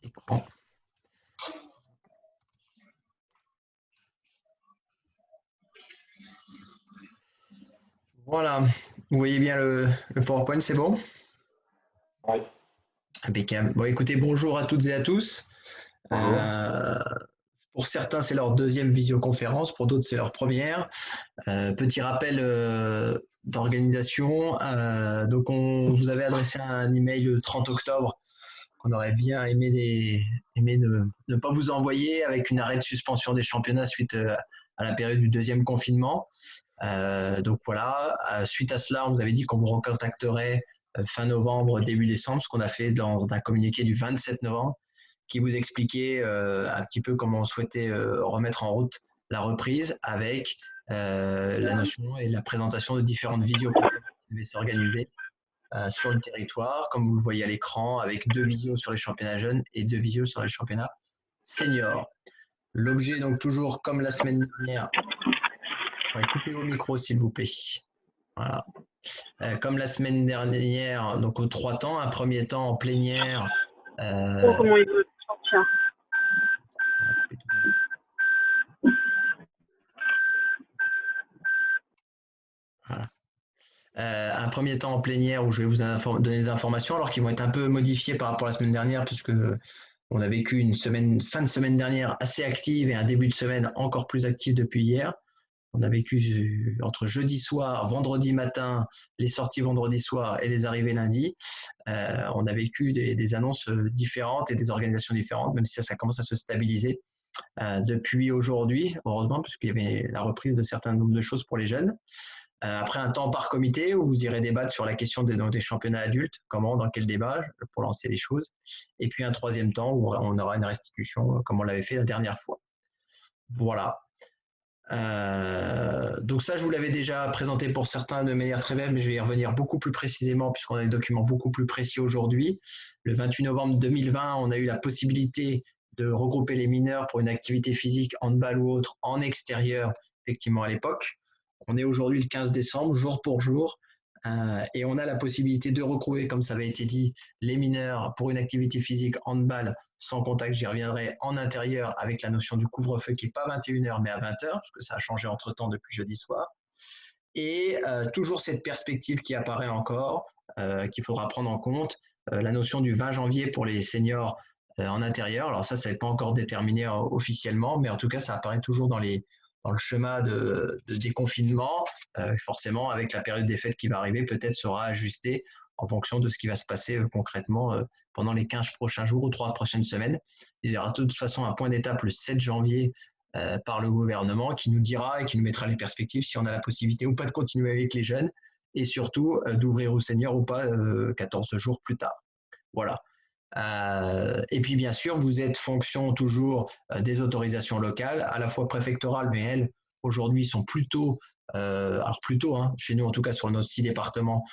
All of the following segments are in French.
Écran. Voilà, vous voyez bien le PowerPoint, c'est bon? Oui, Impeccable. Bon, écoutez, bonjour à toutes et à tous. bonjour. Pour certains, c'est leur deuxième visioconférence, pour d'autres, c'est leur première. Petit rappel d'organisation. Donc, on vous avait adressé un email le 30 octobre qu'on aurait bien aimé ne pas vous envoyer avec une arrêt de suspension des championnats suite à la période du deuxième confinement. Donc voilà, suite à cela, on vous avait dit qu'on vous recontacterait fin novembre, début décembre, ce qu'on a fait dans un communiqué du 27 novembre qui vous expliquait un petit peu comment on souhaitait remettre en route la reprise avec la notion et la présentation de différentes visioconférences qui devaient s'organiser sur le territoire, comme vous le voyez à l'écran, avec 2 visios sur les championnats jeunes et 2 visios sur les championnats seniors. L'objet, donc toujours comme la semaine dernière, coupez vos micros s'il vous plaît. Voilà. Comme la semaine dernière, donc aux 3 temps, un premier temps en plénière. Comment il veut sortir. On va couper tout ça. Voilà. Un premier temps en plénière où je vais vous donner des informations, alors qu'ils vont être un peu modifiés par rapport à la semaine dernière, puisque on a vécu une fin de semaine dernière assez active et un début de semaine encore plus actif depuis hier. On a vécu entre jeudi soir, vendredi matin, les sorties vendredi soir et les arrivées lundi. On a vécu des annonces différentes et des organisations différentes, même si ça commence à se stabiliser depuis aujourd'hui, heureusement, puisqu'il y avait la reprise de certains nombres de choses pour les jeunes. Après un temps par comité où vous irez débattre sur la question des championnats adultes, comment, dans quel débat, pour lancer les choses. Et puis un troisième temps où on aura une restitution comme on l'avait fait la dernière fois. Voilà. Donc ça, je vous l'avais déjà présenté pour certains de manière très brève, mais je vais y revenir beaucoup plus précisément puisqu'on a des documents beaucoup plus précis aujourd'hui. Le 28 novembre 2020, on a eu la possibilité de regrouper les mineurs pour une activité physique, handball ou autre, en extérieur, effectivement à l'époque. On est aujourd'hui le 15 décembre, jour pour jour, et on a la possibilité de regrouper, comme ça avait été dit, les mineurs pour une activité physique handball sans contact, j'y reviendrai, en intérieur avec la notion du couvre-feu qui n'est pas 21h mais à 20h, parce que ça a changé entre-temps depuis jeudi soir. Et toujours cette perspective qui apparaît encore, qu'il faudra prendre en compte, la notion du 20 janvier pour les seniors en intérieur. Alors ça n'est pas encore déterminé officiellement, mais en tout cas, ça apparaît toujours dans le schéma de déconfinement. Forcément, avec la période des fêtes qui va arriver, peut-être sera ajusté en fonction de ce qui va se passer concrètement pendant les 15 prochains jours ou 3 prochaines semaines. Il y aura de toute façon un point d'étape le 7 janvier par le gouvernement qui nous dira et qui nous mettra les perspectives si on a la possibilité ou pas de continuer avec les jeunes et surtout d'ouvrir aux seniors ou pas 14 jours plus tard. Voilà. Et puis bien sûr, vous êtes fonction toujours des autorisations locales, à la fois préfectorales, mais elles, aujourd'hui, sont plutôt, alors plutôt, hein, chez nous en tout cas sur nos 6 départements,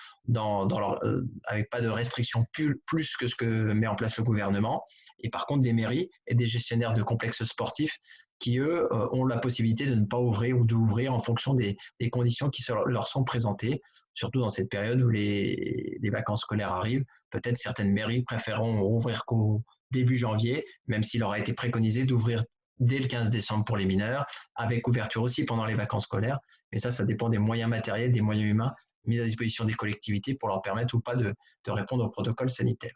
avec pas de restrictions plus que ce que met en place le gouvernement. Et par contre, des mairies et des gestionnaires de complexes sportifs qui, eux, ont la possibilité de ne pas ouvrir ou d'ouvrir en fonction des conditions qui leur sont présentées, surtout dans cette période où les vacances scolaires arrivent. Peut-être certaines mairies préféreront rouvrir qu'au début janvier, même s'il aura été préconisé d'ouvrir dès le 15 décembre pour les mineurs, avec ouverture aussi pendant les vacances scolaires. Mais ça dépend des moyens matériels, des moyens humains mis à disposition des collectivités pour leur permettre ou pas de répondre au protocole sanitaire.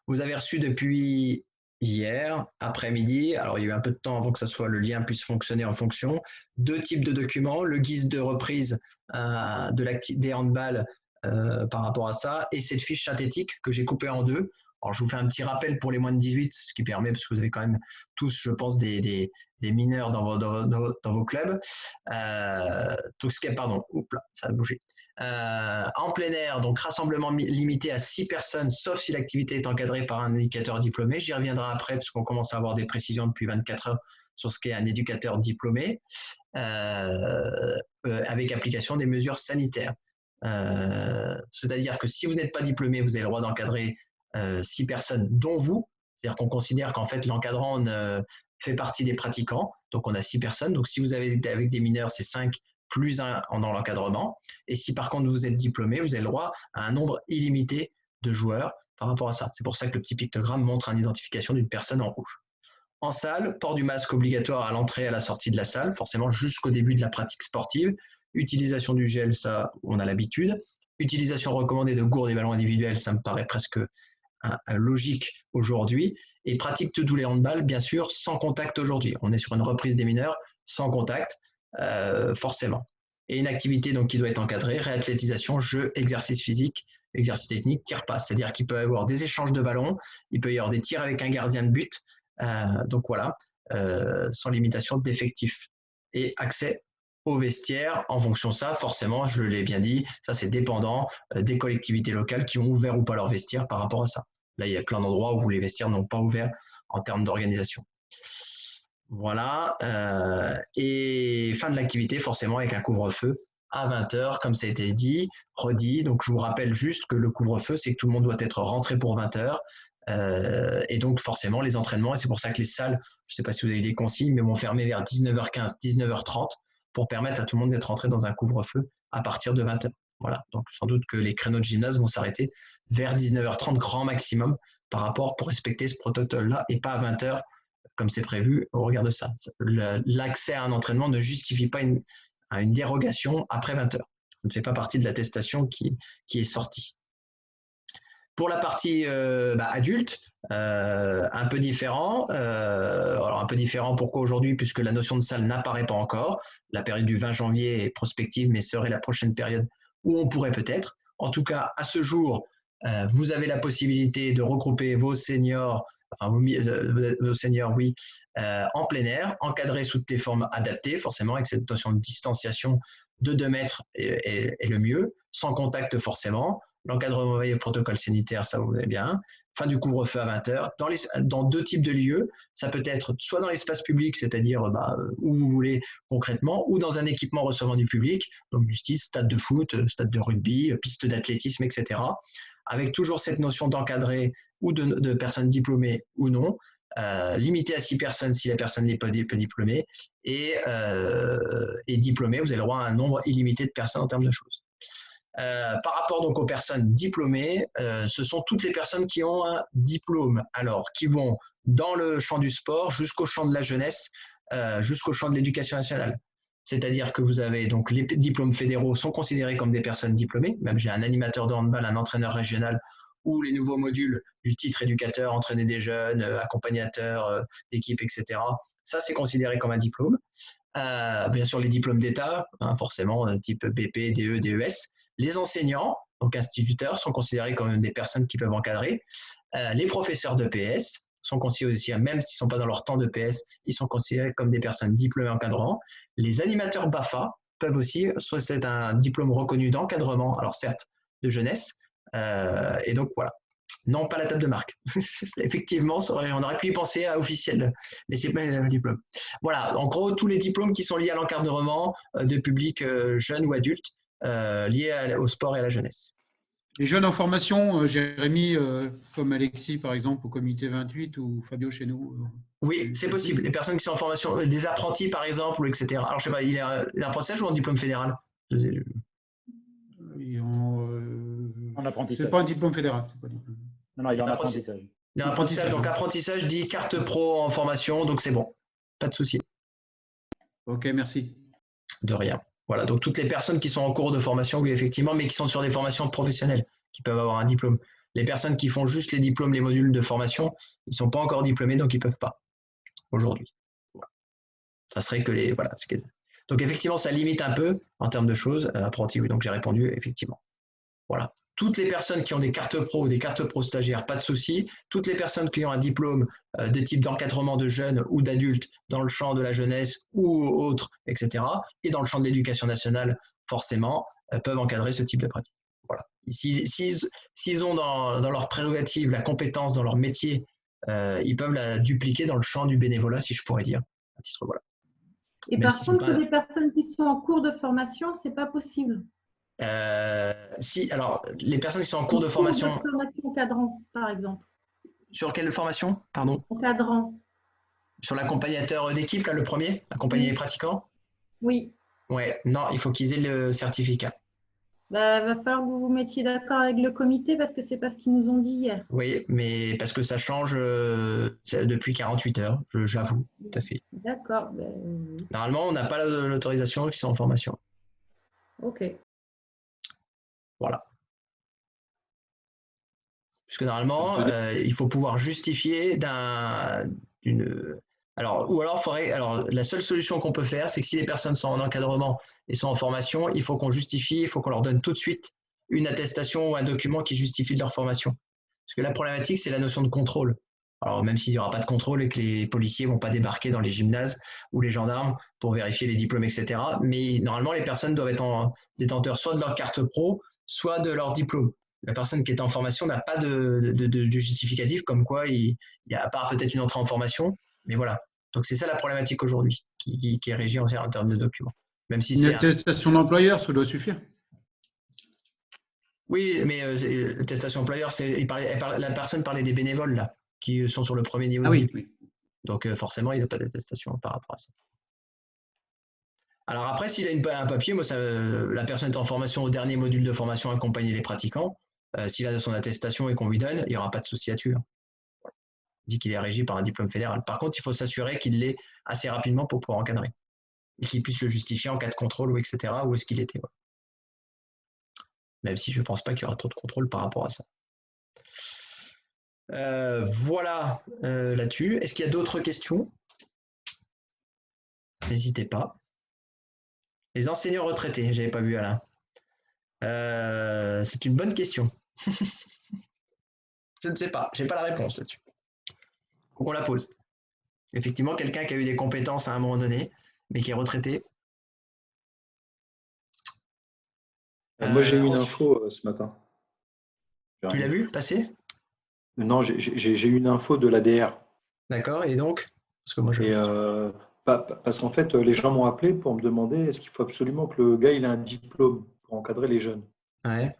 Vous avez reçu depuis hier après-midi, alors il y a eu un peu de temps avant que le lien puisse fonctionner en fonction, 2 types de documents, le guide de reprise des handballs par rapport à ça, et cette fiche synthétique que j'ai coupée en 2. Alors je vous fais un petit rappel pour les moins de 18, ce qui permet, parce que vous avez quand même tous, je pense, des mineurs dans vos clubs. Pardon, ça a bougé. En plein air, donc rassemblement limité à 6 personnes, sauf si l'activité est encadrée par un éducateur diplômé. J'y reviendrai après, parce qu'on commence à avoir des précisions depuis 24 heures sur ce qu'est un éducateur diplômé, avec application des mesures sanitaires. C'est-à-dire que si vous n'êtes pas diplômé, vous avez le droit d'encadrer 6 personnes, dont vous. C'est-à-dire qu'on considère qu'en fait, l'encadrant fait partie des pratiquants. Donc, on a 6 personnes. Donc, si vous avez avec des mineurs, c'est 5 plus un dans l'encadrement. Et si par contre vous êtes diplômé, vous avez le droit à un nombre illimité de joueurs par rapport à ça. C'est pour ça que le petit pictogramme montre une identification d'une personne en rouge. En salle, port du masque obligatoire à l'entrée et à la sortie de la salle, forcément jusqu'au début de la pratique sportive. Utilisation du gel, ça, on a l'habitude. Utilisation recommandée de gourdes et ballons individuels, ça me paraît presque logique aujourd'hui. Et pratique de tous les handballs, bien sûr, sans contact aujourd'hui. On est sur une reprise des mineurs, sans contact, forcément. Et une activité donc, qui doit être encadrée, réathlétisation, jeu, exercice physique, exercice technique, tir-passe. C'est-à-dire qu'il peut y avoir des échanges de ballons, il peut y avoir des tirs avec un gardien de but. Donc voilà, sans limitation d'effectifs. Et accès au vestiaire, en fonction de ça, forcément, je l'ai bien dit, ça c'est dépendant des collectivités locales qui ont ouvert ou pas leur vestiaire par rapport à ça. Là, il y a plein d'endroits où les vestiaires n'ont pas ouvert en termes d'organisation. Voilà. Et fin de l'activité, forcément, avec un couvre-feu à 20h, comme ça a été dit, redit. Donc, je vous rappelle juste que le couvre-feu, c'est que tout le monde doit être rentré pour 20h. Et donc, forcément, les entraînements, et c'est pour ça que les salles, je ne sais pas si vous avez les consignes, mais vont fermer vers 19h15, 19h30 pour permettre à tout le monde d'être rentré dans un couvre-feu à partir de 20h. Voilà. Donc, sans doute que les créneaux de gymnase vont s'arrêter vers 19h30, grand maximum, par rapport pour respecter ce protocole-là et pas à 20h comme c'est prévu au regard de ça. L'accès à un entraînement ne justifie pas une dérogation après 20h. Ça ne fait pas partie de l'attestation qui est sortie. Pour la partie adulte, un peu différent. Alors un peu différent, pourquoi aujourd'hui? Puisque la notion de salle n'apparaît pas encore. La période du 20 janvier est prospective, mais serait la prochaine période où on pourrait peut-être. En tout cas, à ce jour, vous avez la possibilité de regrouper vos seniors, vos seniors, oui, en plein air, encadrés sous des formes adaptées, forcément, avec cette notion de distanciation de 2 mètres est le mieux, sans contact forcément. L'encadrement et le protocole sanitaire, ça vous avez bien. Fin du couvre-feu à 20h. Dans 2 types de lieux, ça peut être soit dans l'espace public, c'est-à-dire où vous voulez concrètement, ou dans un équipement recevant du public, donc du style stade de foot, stade de rugby, piste d'athlétisme, etc. Avec toujours cette notion d'encadré ou de personnes diplômées ou non, limité à 6 personnes si la personne n'est pas diplômée, et diplômée, vous avez le droit à un nombre illimité de personnes en termes de choses. Par rapport donc aux personnes diplômées, ce sont toutes les personnes qui ont un diplôme, alors qui vont dans le champ du sport jusqu'au champ de la jeunesse, jusqu'au champ de l'éducation nationale. C'est-à-dire que vous avez donc les diplômes fédéraux sont considérés comme des personnes diplômées. Même j'ai un animateur de handball, un entraîneur régional, ou les nouveaux modules du titre éducateur, entraîner des jeunes, accompagnateur d'équipe, etc. Ça, c'est considéré comme un diplôme. Bien sûr, les diplômes d'État, forcément, type BP, DE, DES. Les enseignants, donc instituteurs, sont considérés comme des personnes qui peuvent encadrer. Les professeurs de PS sont considérés aussi, même s'ils ne sont pas dans leur temps de PS, ils sont considérés comme des personnes diplômées encadrants. Les animateurs BAFA peuvent aussi, soit c'est un diplôme reconnu d'encadrement, alors certes de jeunesse, et donc voilà. Non, pas la table de marque. Effectivement, on aurait pu y penser à officiel, mais c'est pas un diplôme. Voilà, en gros, tous les diplômes qui sont liés à l'encadrement de public jeune ou adulte, liés au sport et à la jeunesse. Les jeunes en formation, Jérémy, comme Alexis par exemple au comité 28 ou Fabio chez nous. Oui, c'est possible. Les personnes qui sont en formation, des apprentis par exemple, etc. Alors je sais pas, il est en apprentissage ou en diplôme fédéral? En apprentissage. C'est pas un diplôme fédéral. Non, il est en apprentissage. Il est en apprentissage, donc apprentissage dit carte pro en formation, donc c'est bon. Pas de souci. Ok, merci. De rien. Voilà, donc toutes les personnes qui sont en cours de formation, oui, effectivement, mais qui sont sur des formations professionnelles, qui peuvent avoir un diplôme. Les personnes qui font juste les diplômes, les modules de formation, ils ne sont pas encore diplômés, donc ils ne peuvent pas aujourd'hui. Voilà. Ça serait que les... Voilà. Donc effectivement, ça limite un peu en termes de choses. Apprenti, oui, donc j'ai répondu, effectivement. Voilà. Toutes les personnes qui ont des cartes pro ou des cartes pro stagiaires, pas de souci. Toutes les personnes qui ont un diplôme de type d'encadrement de jeunes ou d'adultes dans le champ de la jeunesse ou autre, etc. et dans le champ de l'éducation nationale, forcément, peuvent encadrer ce type de pratique. Voilà. S'ils ont dans leur prérogative la compétence dans leur métier, ils peuvent la dupliquer dans le champ du bénévolat, si je pourrais dire, à titre voilà. Et par contre, les personnes qui sont en cours de formation, c'est pas possible. Si, alors, les personnes qui sont en cours de formation… Encadrant, par exemple. Sur quelle formation, pardon? Encadrant. Sur l'accompagnateur d'équipe, là, le premier, accompagner les pratiquants? Oui. Ouais, non, il faut qu'ils aient le certificat. Bah, va falloir que vous vous mettiez d'accord avec le comité parce que c'est pas ce qu'ils nous ont dit hier. Oui, mais parce que ça change depuis 48 heures, j'avoue, tout à fait. D'accord. Normalement, on n'a pas l'autorisation qui sont en formation. Ok. Voilà. Puisque normalement, il faut pouvoir justifier d'une. Alors, ou alors, la seule solution qu'on peut faire, c'est que si les personnes sont en encadrement et sont en formation, il faut qu'on justifie, il faut qu'on leur donne tout de suite une attestation ou un document qui justifie de leur formation. Parce que la problématique, c'est la notion de contrôle. Alors, même s'il n'y aura pas de contrôle et que les policiers ne vont pas débarquer dans les gymnases ou les gendarmes pour vérifier les diplômes, etc. Mais normalement, les personnes doivent être détenteurs soit de leur carte pro, soit de leur diplôme. La personne qui est en formation n'a pas de justificatif comme quoi il y a à part peut-être une entrée en formation, mais voilà. Donc c'est ça la problématique aujourd'hui qui est régie en termes de documents. Même si Une attestation d'employeur, ça doit suffire. Oui, mais l'attestation employeur, la personne parlait des bénévoles là, qui sont sur le premier niveau. Ah oui, oui. Donc forcément, il n'a pas d'attestation par rapport à ça. Alors après, s'il a un papier, moi, la personne est en formation au dernier module de formation accompagner les pratiquants. S'il a son attestation et qu'on lui donne, il n'y aura pas de souci là-dessus. Il dit qu'il est régi par un diplôme fédéral. Par contre, il faut s'assurer qu'il l'ait assez rapidement pour pouvoir encadrer et qu'il puisse le justifier en cas de contrôle ou etc. Où est-ce qu'il était. Ouais. Même si je ne pense pas qu'il y aura trop de contrôle par rapport à ça. Voilà là-dessus. Est-ce qu'il y a d'autres questions? N'hésitez pas. Les enseignants retraités, je n'avais pas vu Alain. C'est une bonne question. Je ne sais pas, je n'ai pas la réponse là-dessus. Faut qu'on la pose. Effectivement, quelqu'un qui a eu des compétences à un moment donné, mais qui est retraité. Moi, j'ai eu une info ce matin. Tu l'as vu passer? Non, j'ai eu une info de l'ADR. D'accord, et donc parce que moi, parce qu'en fait, les gens m'ont appelé pour me demander est-ce qu'il faut absolument que le gars il ait un diplôme pour encadrer les jeunes. Ouais.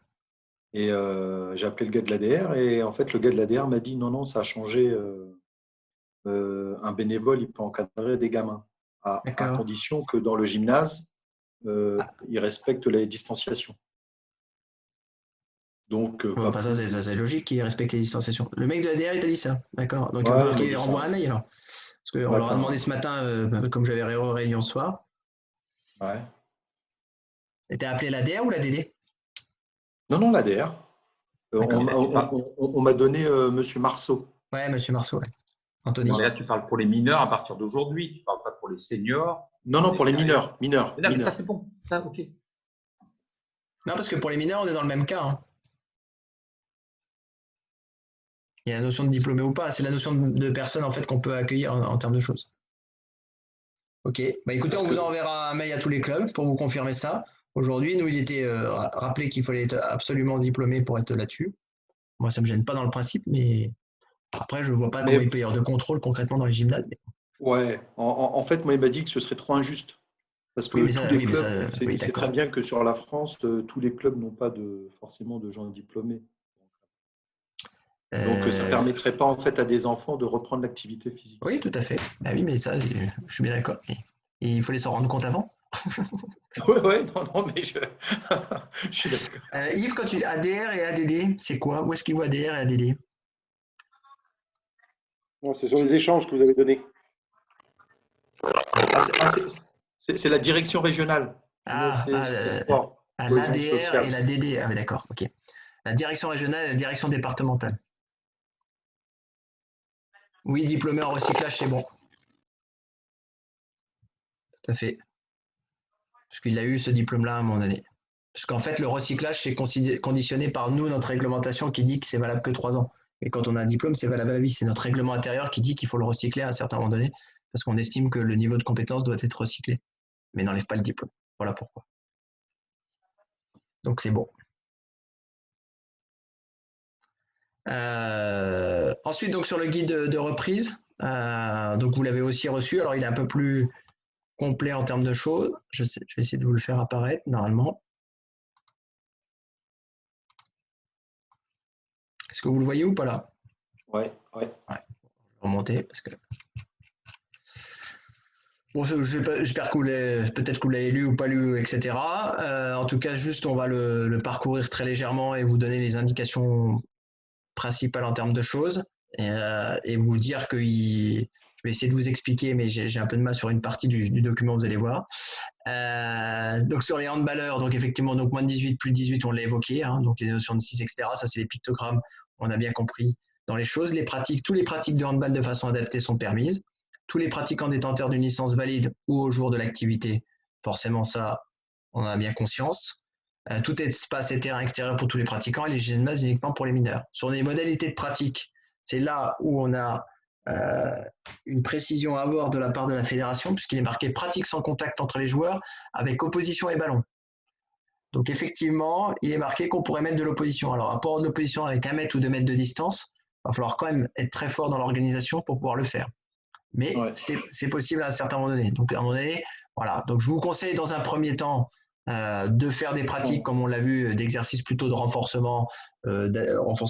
Et j'ai appelé le gars de l'ADR et en fait, le gars de l'ADR m'a dit non, ça a changé. Un bénévole, il peut encadrer des gamins à condition que dans le gymnase, il respecte les distanciations. Donc, ça, c'est logique qu'il respecte les distanciations. Le mec de l'ADR, il t'a dit ça. D'accord. Donc, il va falloir qu'il renvoie un mail alors. Parce qu'on leur a demandé ce matin, comme j'avais réunion ce soir. Ouais. Et t'as appelé l'ADR ou l'ADD? Non, l'ADR. On m'a donné Monsieur Marceau. Ouais, Monsieur Marceau, ouais. Anthony. Non, là, tu parles pour les mineurs à partir d'aujourd'hui. Tu ne parles pas pour les seniors. Non, pour les mineurs. Non, mais ça, c'est bon. Ça, ok. Non, parce que pour les mineurs, on est dans le même cas. Hein. Il y a la notion de diplômé ou pas. C'est la notion de personne en fait qu'on peut accueillir en termes de choses. Ok. Bah écoutez, on vous enverra un mail à tous les clubs pour vous confirmer ça. Aujourd'hui, nous, il était rappelé qu'il fallait être absolument diplômé pour être là-dessus. Moi, ça ne me gêne pas dans le principe, mais après, je ne vois pas comment il peut y avoir de contrôle concrètement dans les gymnases. Mais... Ouais. En fait, moi, il m'a dit que ce serait trop injuste. Parce que tous les clubs, c'est très bien que sur la France, tous les clubs n'ont pas forcément de gens diplômés. Donc, ça ne permettrait pas en fait à des enfants de reprendre l'activité physique. Oui, tout à fait. Bah oui, mais ça, je suis bien d'accord. Et il fallait s'en rendre compte avant. Oui, non, mais je suis d'accord. Yves, quand tu dis ADR et ADD, c'est quoi? Où est-ce qu'il voit ADR et ADD? Non, ce sont les échanges que vous avez donnés. C'est la direction régionale. L'ADR et la DD. Ah oui, d'accord, ok. La direction régionale et la direction départementale. Oui, diplômé en recyclage, c'est bon. Tout à fait. Parce qu'il a eu ce diplôme-là à un moment donné. Parce qu'en fait, le recyclage, c'est conditionné par nous, notre réglementation qui dit que c'est valable que 3 ans. Et quand on a un diplôme, c'est valable à la vie. C'est notre règlement intérieur qui dit qu'il faut le recycler à un certain moment donné, parce qu'on estime que le niveau de compétence doit être recyclé. Mais n'enlève pas le diplôme. Voilà pourquoi. Donc c'est bon. Ensuite, donc sur le guide de reprise, donc vous l'avez aussi reçu. Alors il est un peu plus complet en termes de choses. Je vais essayer de vous le faire apparaître normalement. Est-ce que vous le voyez ou pas là? Ouais. Remonter parce que Bon, j'espère que peut-être que vous l'avez lu ou pas lu, etc. En tout cas, juste, on va le parcourir très légèrement et vous donner les indications principales en termes de choses et vous dire que je vais essayer de vous expliquer, mais j'ai un peu de mal sur une partie du document, vous allez voir. Donc sur les handballeurs, donc effectivement, donc moins de 18, plus de 18, on l'a évoqué, hein, donc les notions de 6, etc. Ça, c'est les pictogrammes, on a bien compris dans les choses. Tous les pratiques de handball de façon adaptée sont permises. Tous les pratiquants détenteurs d'une licence valide ou au jour de l'activité, forcément ça, on en a bien conscience. Tout espace et terrain extérieur pour tous les pratiquants et les gymnases uniquement pour les mineurs. Sur les modalités de pratique, c'est là où on a une précision à avoir de la part de la fédération, puisqu'il est marqué pratique sans contact entre les joueurs avec opposition et ballon. Donc effectivement, il est marqué qu'on pourrait mettre de l'opposition. Alors, rapport de l'opposition avec 1 mètre ou 2 mètres de distance, il va falloir quand même être très fort dans l'organisation pour pouvoir le faire. Mais ouais, c'est possible à un certain moment donné. Donc, à un moment donné, voilà. Donc, je vous conseille dans un premier temps de faire des pratiques, comme on l'a vu, d'exercices plutôt de renforcement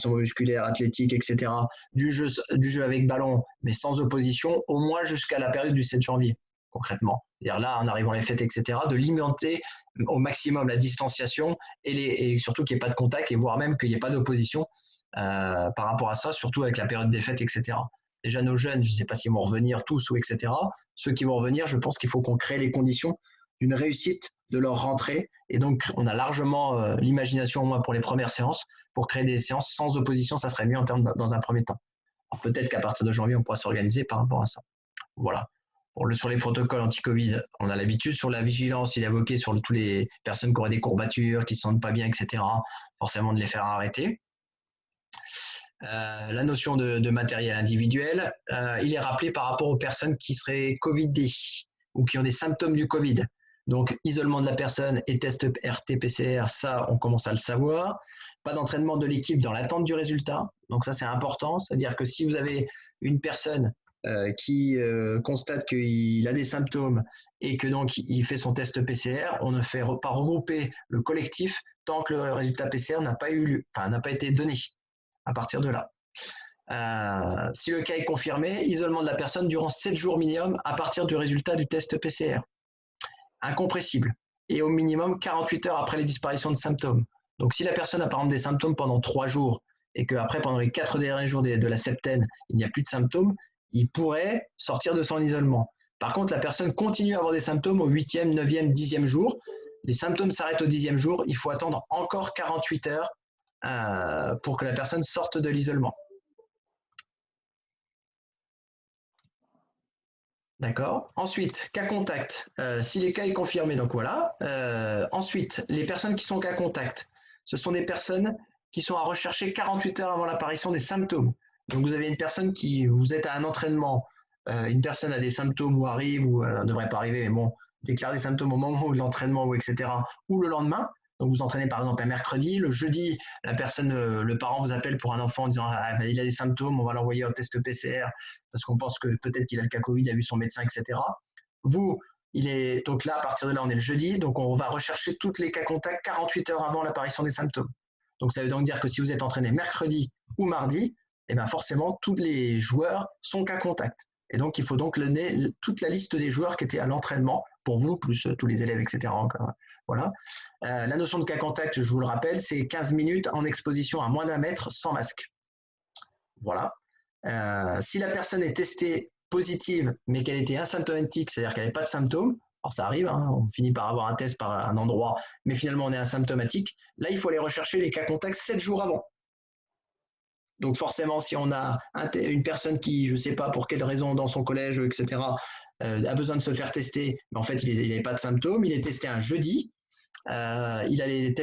musculaire, athlétique, etc. Du jeu avec ballon, mais sans opposition, au moins jusqu'à la période du 7 janvier, concrètement. C'est-à-dire là, en arrivant les fêtes, etc., de limiter au maximum la distanciation et surtout qu'il n'y ait pas de contact et voire même qu'il n'y ait pas d'opposition par rapport à ça, surtout avec la période des fêtes, etc. Déjà, nos jeunes, je ne sais pas s'ils vont revenir tous ou etc. Ceux qui vont revenir, je pense qu'il faut qu'on crée les conditions d'une réussite de leur rentrée. Et donc, on a largement l'imagination, au moins pour les premières séances, pour créer des séances sans opposition, ça serait mieux en termes dans un premier temps. Alors, peut-être qu'à partir de janvier, on pourra s'organiser par rapport à ça. Voilà. Sur les protocoles anti-Covid, on a l'habitude. Sur la vigilance, il est évoqué sur toutes les personnes qui auraient des courbatures, qui ne se sentent pas bien, etc. Forcément, de les faire arrêter. La notion de matériel individuel, il est rappelé par rapport aux personnes qui seraient Covidées ou qui ont des symptômes du Covid. Donc, isolement de la personne et test RT-PCR, ça, on commence à le savoir. Pas d'entraînement de l'équipe dans l'attente du résultat. Donc, ça, c'est important. C'est-à-dire que si vous avez une personne qui constate qu'il a des symptômes et que donc il fait son test PCR, on ne fait pas regrouper le collectif tant que le résultat PCR n'a pas été donné. À partir de là. Si le cas est confirmé, isolement de la personne durant 7 jours minimum à partir du résultat du test PCR. Incompressible. Et au minimum 48 heures après les disparitions de symptômes. Donc si la personne a par exemple des symptômes pendant 3 jours et qu'après pendant les 4 derniers jours de la septaine, il n'y a plus de symptômes, il pourrait sortir de son isolement. Par contre, la personne continue à avoir des symptômes au 8e, 9e, 10e jour. Les symptômes s'arrêtent au 10e jour. Il faut attendre encore 48 heures pour que la personne sorte de l'isolement. D'accord. Ensuite, cas contact. Si les cas est confirmé, donc voilà. Ensuite, les personnes qui sont cas contact, ce sont des personnes qui sont à rechercher 48 heures avant l'apparition des symptômes. Donc vous avez une personne vous êtes à un entraînement, une personne a des symptômes ou arrive, ou ne devrait pas arriver, mais bon, déclare des symptômes au moment de l'entraînement, ou etc., ou le lendemain. Donc, vous entraînez par exemple un mercredi, le jeudi, le parent vous appelle pour un enfant en disant il a des symptômes, on va l'envoyer au test PCR parce qu'on pense que peut-être qu'il a le cas Covid, il a vu son médecin, etc. Donc là, à partir de là, on est le jeudi, donc on va rechercher tous les cas contacts 48 heures avant l'apparition des symptômes. Donc, ça veut donc dire que si vous êtes entraîné mercredi ou mardi, eh bien forcément, tous les joueurs sont cas contact. Et donc, il faut donc donner toute la liste des joueurs qui étaient à l'entraînement pour vous, plus tous les élèves, etc. Voilà. La notion de cas contact, je vous le rappelle, c'est 15 minutes en exposition à moins d'1 mètre sans masque. Voilà. Si la personne est testée positive, mais qu'elle était asymptomatique, c'est-à-dire qu'elle n'avait pas de symptômes, alors ça arrive, hein, on finit par avoir un test par un endroit, mais finalement on est asymptomatique, là il faut aller rechercher les cas contacts 7 jours avant. Donc forcément, si on a une personne qui, je ne sais pas pour quelle raison dans son collège, etc., a besoin de se faire tester, mais en fait il n'avait pas de symptômes, il est testé un jeudi, il a les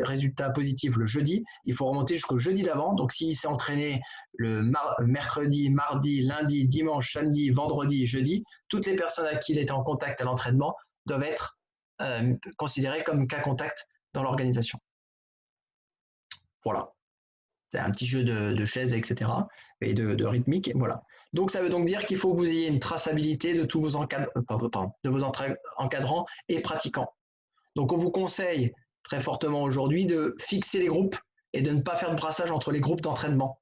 résultats positifs le jeudi, il faut remonter jusqu'au jeudi d'avant. Donc s'il s'est entraîné le mercredi, mardi, lundi, dimanche, samedi, vendredi, jeudi, toutes les personnes à qui il était en contact à l'entraînement doivent être considérées comme cas contact dans l'organisation. Voilà. C'est un petit jeu de chaises, etc. et de rythmique. Voilà. Donc, ça veut donc dire qu'il faut que vous ayez une traçabilité de tous vos encadrants et pratiquants. Donc, on vous conseille très fortement aujourd'hui de fixer les groupes et de ne pas faire de brassage entre les groupes d'entraînement.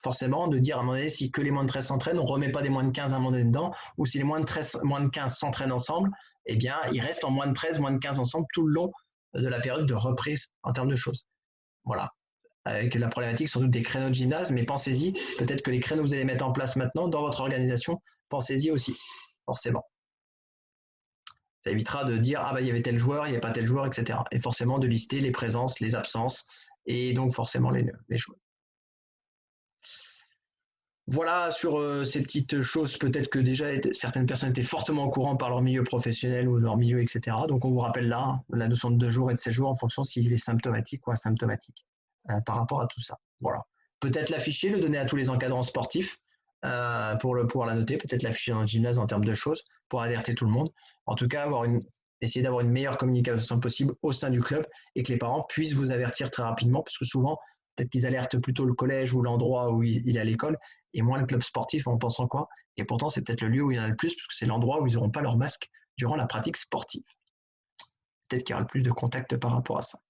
forcément de dire à un moment donné, si que les moins de 13 s'entraînent, on ne remet pas des moins de 15 à un moment donné dedans, ou si les moins de 15 s'entraînent ensemble, eh bien, ils restent en moins de 13, moins de 15 ensemble tout le long de la période de reprise en termes de choses. Voilà. Avec la problématique sans doute des créneaux de gymnase, mais pensez-y, peut-être que les créneaux que vous allez mettre en place maintenant dans votre organisation, pensez-y aussi, forcément. Ça évitera de dire, ah bah il y avait tel joueur, il n'y avait pas tel joueur, etc. Et forcément de lister les présences, les absences, et donc forcément les joueurs. Voilà sur ces petites choses, peut-être que déjà certaines personnes étaient fortement au courant par leur milieu professionnel ou leur milieu, etc. Donc on vous rappelle là la notion de 2 jours et de 7 jours en fonction s'il est symptomatique ou asymptomatique par rapport à tout ça. Voilà. Peut-être l'afficher, le donner à tous les encadrants sportifs pour pouvoir la noter, peut-être l'afficher dans le gymnase en termes de choses pour alerter tout le monde. En tout cas, essayer d'avoir une meilleure communication possible au sein du club et que les parents puissent vous avertir très rapidement, parce que souvent, peut-être qu'ils alertent plutôt le collège ou l'endroit où il est à l'école et moins le club sportif en pensant quoi. Et pourtant, c'est peut-être le lieu où il y en a le plus, parce que c'est l'endroit où ils n'auront pas leur masque durant la pratique sportive. Peut-être qu'il y aura le plus de contact par rapport à ça.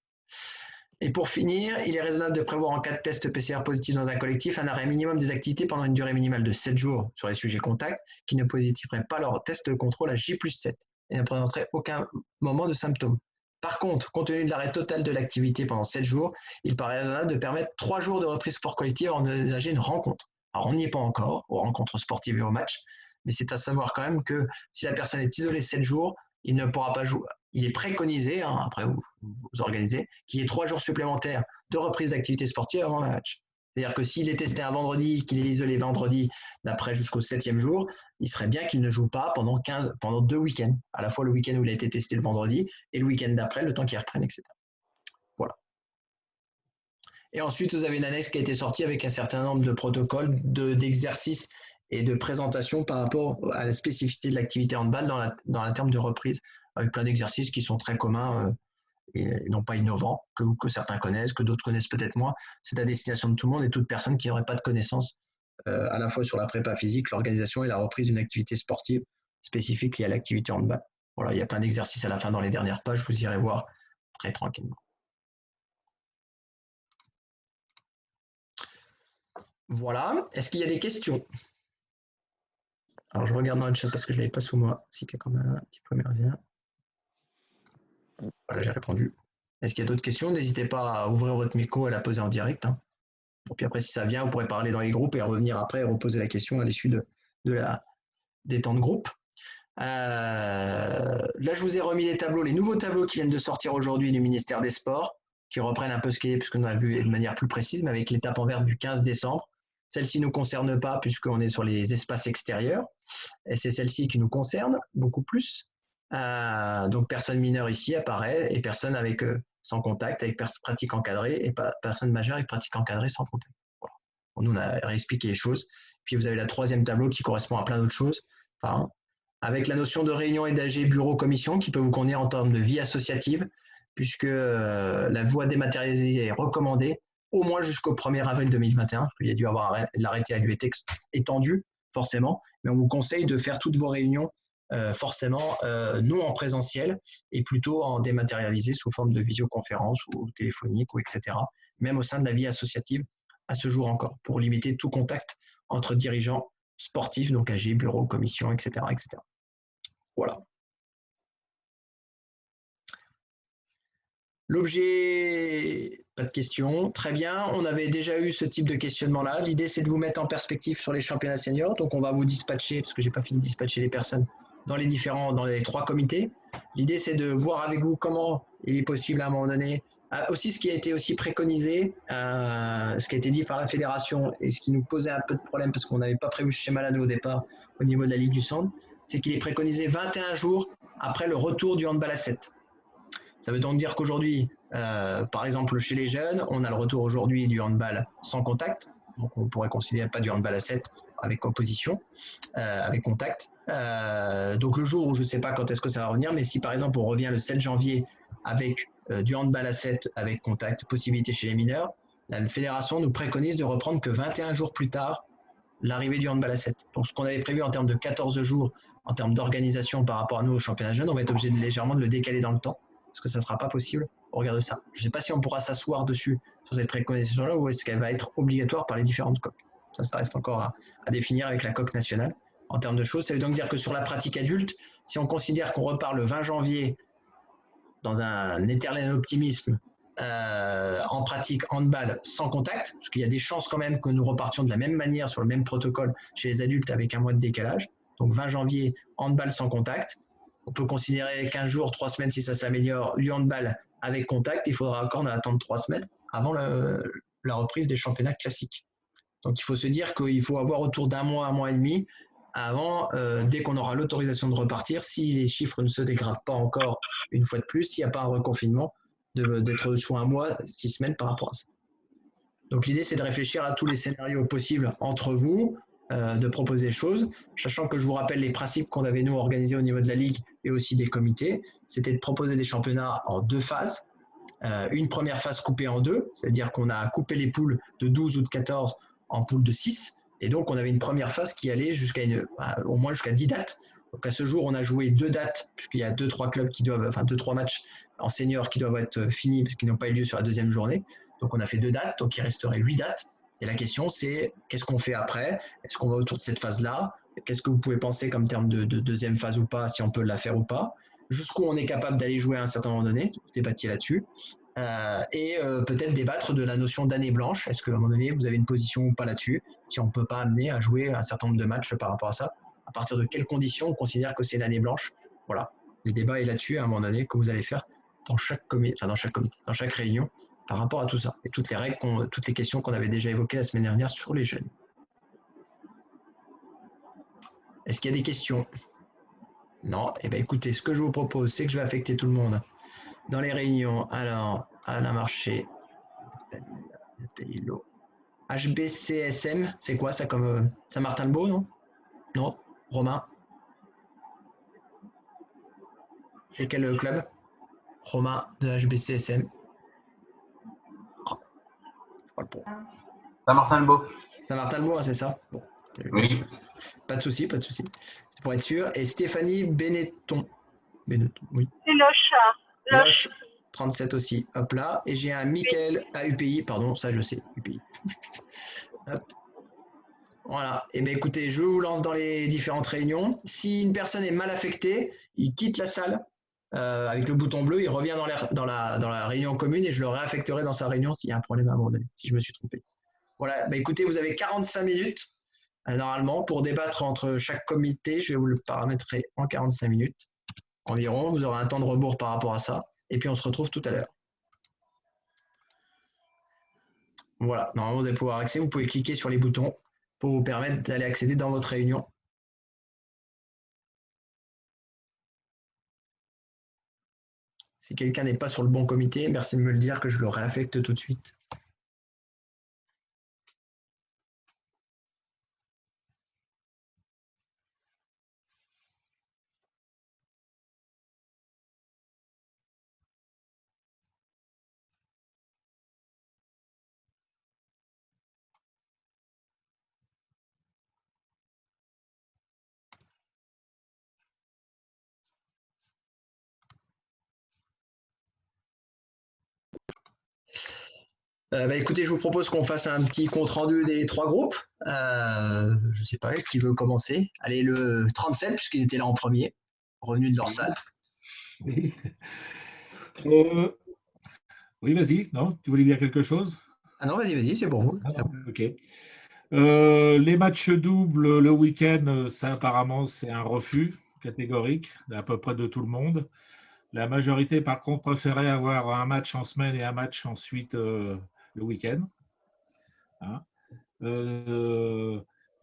Et pour finir, il est raisonnable de prévoir en cas de test PCR positif dans un collectif un arrêt minimum des activités pendant une durée minimale de 7 jours sur les sujets contacts qui ne positiferaient pas leur test de contrôle à J+7 et ne présenteraient aucun moment de symptômes. Par contre, compte tenu de l'arrêt total de l'activité pendant 7 jours, il paraît raisonnable de permettre 3 jours de reprise sport collective avant d'envisager une rencontre. Alors, on n'y est pas encore aux rencontres sportives et aux matchs, mais c'est à savoir quand même que si la personne est isolée 7 jours, il ne pourra pas jouer. Il est préconisé, après vous organisez, qu'il y ait 3 jours supplémentaires de reprise d'activité sportive avant un match. C'est-à-dire que s'il est testé un vendredi, qu'il est isolé vendredi, d'après jusqu'au 7e jour, il serait bien qu'il ne joue pas pendant 2 week-ends, à la fois le week-end où il a été testé le vendredi et le week-end d'après, le temps qu'il reprenne, etc. Voilà. Et ensuite, vous avez une annexe qui a été sortie avec un certain nombre de protocoles d'exercices et de présentations par rapport à la spécificité de l'activité handball dans la terme de reprise, avec plein d'exercices qui sont très communs et non pas innovants, que certains connaissent, que d'autres connaissent peut-être moins. C'est à destination de tout le monde et toute personne qui n'aurait pas de connaissances à la fois sur la prépa physique, l'organisation et la reprise d'une activité sportive spécifique liée à l'activité handball. Voilà, il y a plein d'exercices à la fin dans les dernières pages, vous irez voir très tranquillement. Voilà, est-ce qu'il y a des questions? Alors je regarde dans le chat parce que je ne l'avais pas sous moi, si quelqu'un a un petit peu mérisien. Voilà, j'ai répondu. Est-ce qu'il y a d'autres questions? N'hésitez pas à ouvrir votre micro et à la poser en direct. Hein. Et puis après, si ça vient, vous pourrez parler dans les groupes et revenir après et reposer la question à l'issue des temps de groupe. Là, je vous ai remis les nouveaux tableaux qui viennent de sortir aujourd'hui du ministère des Sports, qui reprennent un peu ce qui est, puisqu'on a vu de manière plus précise, mais avec l'étape en vert du 15 décembre. Celle-ci ne nous concerne pas puisqu'on est sur les espaces extérieurs. Et c'est celle-ci qui nous concerne beaucoup plus. Donc, personne mineure ici apparaît et personne sans contact avec pratique encadrée et personne majeure avec pratique encadrée sans contact. Voilà. Bon, nous, on a réexpliqué les choses. Puis, vous avez la 3e tableau qui correspond à plein d'autres choses. Enfin, avec la notion de réunion et d'AG bureau commission qui peut vous convenir en termes de vie associative puisque la voie dématérialisée est recommandée au moins jusqu'au 1er avril 2021. Il y a dû avoir l'arrêté à l'UET étendu, forcément, mais on vous conseille de faire toutes vos réunions forcément non en présentiel et plutôt en dématérialisé sous forme de visioconférence ou téléphonique ou etc. Même au sein de la vie associative à ce jour encore, pour limiter tout contact entre dirigeants sportifs, donc AG, bureau, commission, etc. etc. Voilà. L'objet, pas de questions. Très bien, on avait déjà eu ce type de questionnement-là. L'idée, c'est de vous mettre en perspective sur les championnats seniors. Donc, on va vous dispatcher, parce que je n'ai pas fini de dispatcher les personnes, dans les 3 comités. L'idée, c'est de voir avec vous comment il est possible à un moment donné. Aussi, ce qui a été aussi préconisé, ce qui a été dit par la fédération et ce qui nous posait un peu de problème parce qu'on n'avait pas prévu ce schéma-là au départ au niveau de la Ligue du Centre, c'est qu'il est préconisé 21 jours après le retour du handball à 7. Ça veut donc dire qu'aujourd'hui, par exemple, chez les jeunes, on a le retour aujourd'hui du handball sans contact. Donc, on pourrait considérer pas du handball à 7 avec opposition, avec contact. Donc, le jour où je ne sais pas quand est-ce que ça va revenir, mais si par exemple on revient le 7 janvier avec du handball à 7 avec contact, possibilité chez les mineurs, la fédération nous préconise de reprendre que 21 jours plus tard l'arrivée du handball à 7. Donc, ce qu'on avait prévu en termes de 14 jours, en termes d'organisation par rapport à nous au championnat jeunes, on va être obligé légèrement de le décaler dans le temps. Parce que ça ne sera pas possible au regard de ça. Je ne sais pas si on pourra s'asseoir dessus sur cette préconisation-là ou est-ce qu'elle va être obligatoire par les différentes COP. Ça reste encore à définir avec la COC nationale en termes de choses. Ça veut donc dire que sur la pratique adulte, si on considère qu'on repart le 20 janvier dans un éternel optimisme en pratique handball sans contact, parce qu'il y a des chances quand même que nous repartions de la même manière sur le même protocole chez les adultes avec un mois de décalage. Donc 20 janvier, handball sans contact. On peut considérer 15 jours, 3 semaines si ça s'améliore, du handball avec contact. Il faudra encore attendre 3 semaines avant la reprise des championnats classiques. Donc il faut se dire qu'il faut avoir autour d'un mois et demi avant, dès qu'on aura l'autorisation de repartir, si les chiffres ne se dégradent pas encore une fois de plus, s'il n'y a pas un reconfinement, d'être sous un mois, 6 semaines par rapport à ça. Donc l'idée, c'est de réfléchir à tous les scénarios possibles entre vous, de proposer des choses, sachant que je vous rappelle les principes qu'on avait nous organisés au niveau de la Ligue et aussi des comités, c'était de proposer des championnats en 2 phases. Une première phase coupée en 2, c'est-à-dire qu'on a coupé les poules de 12 ou de 14 en poules de 6, et donc on avait une première phase qui allait au moins jusqu'à 10 dates. Donc à ce jour, on a joué 2 dates, puisqu'il y a 2-3 clubs qui doivent, 2-3 matchs en senior qui doivent être finis parce qu'ils n'ont pas eu lieu sur la deuxième journée. Donc on a fait 2 dates, donc il resterait 8 dates. Et la question, c'est qu'est-ce qu'on fait après? Est-ce qu'on va autour de cette phase-là? Qu'est-ce que vous pouvez penser comme terme de deuxième phase ou pas, si on peut la faire ou pas? Jusqu'où on est capable d'aller jouer à un certain moment donné? Vous débattiez là-dessus. Peut-être débattre de la notion d'année blanche. Est-ce qu'à un moment donné, vous avez une position ou pas là-dessus? Si on ne peut pas amener à jouer un certain nombre de matchs par rapport à ça, à partir de quelles conditions on considère que c'est l'année blanche? Voilà, le débat est là-dessus à un moment donné que vous allez faire dans chaque comité, dans chaque réunion, par rapport à tout ça et toutes les règles, toutes les questions qu'on avait déjà évoquées la semaine dernière sur les jeunes. Est-ce qu'il y a des questions? Non? Eh bien écoutez, ce que je vous propose, c'est que je vais affecter tout le monde dans les réunions. Alors, Alain Marché, HBCSM, c'est quoi ça comme Saint-Martin-le-Beau, non? Non? Romain? C'est quel club? Romain de HBCSM. Saint-Martin-le-Beau. Saint-Martin-le-Beau, c'est ça? Bon. Oui. Pas de souci, pas de souci. C'est pour être sûr. Et Stéphanie Benetton. Oui. C'est Loche. 37 aussi. Hop là. Et j'ai un Michael à UPI. Pardon, ça je sais. UPI. Hop. Voilà. Et bien écoutez, je vous lance dans les différentes réunions. Si une personne est mal affectée, il quitte la salle avec le bouton bleu, il revient dans la réunion commune et je le réaffecterai dans sa réunion s'il y a un problème à un moment donné, si je me suis trompé. Voilà. Ben écoutez, vous avez 45 minutes normalement pour débattre entre chaque comité. Je vais vous le paramétrer en 45 minutes environ. Vous aurez un temps de rebours par rapport à ça. Et puis on se retrouve tout à l'heure. Voilà, normalement vous allez pouvoir accéder. Vous pouvez cliquer sur les boutons pour vous permettre d'aller accéder dans votre réunion. Si quelqu'un n'est pas sur le bon comité, merci de me le dire que je le réaffecte tout de suite. Écoutez, je vous propose qu'on fasse un petit compte-rendu des 3 groupes. Je ne sais pas qui veut commencer. Allez, le 37, puisqu'ils étaient là en premier, revenus de leur salle. Oui, oui, vas-y. Non, tu voulais dire quelque chose? Ah non, vas-y, c'est pour vous. Ah, ok. Les matchs doubles le week-end, ça apparemment, c'est un refus catégorique à peu près de tout le monde. La majorité, par contre, préférait avoir un match en semaine et un match ensuite le week-end. Hein.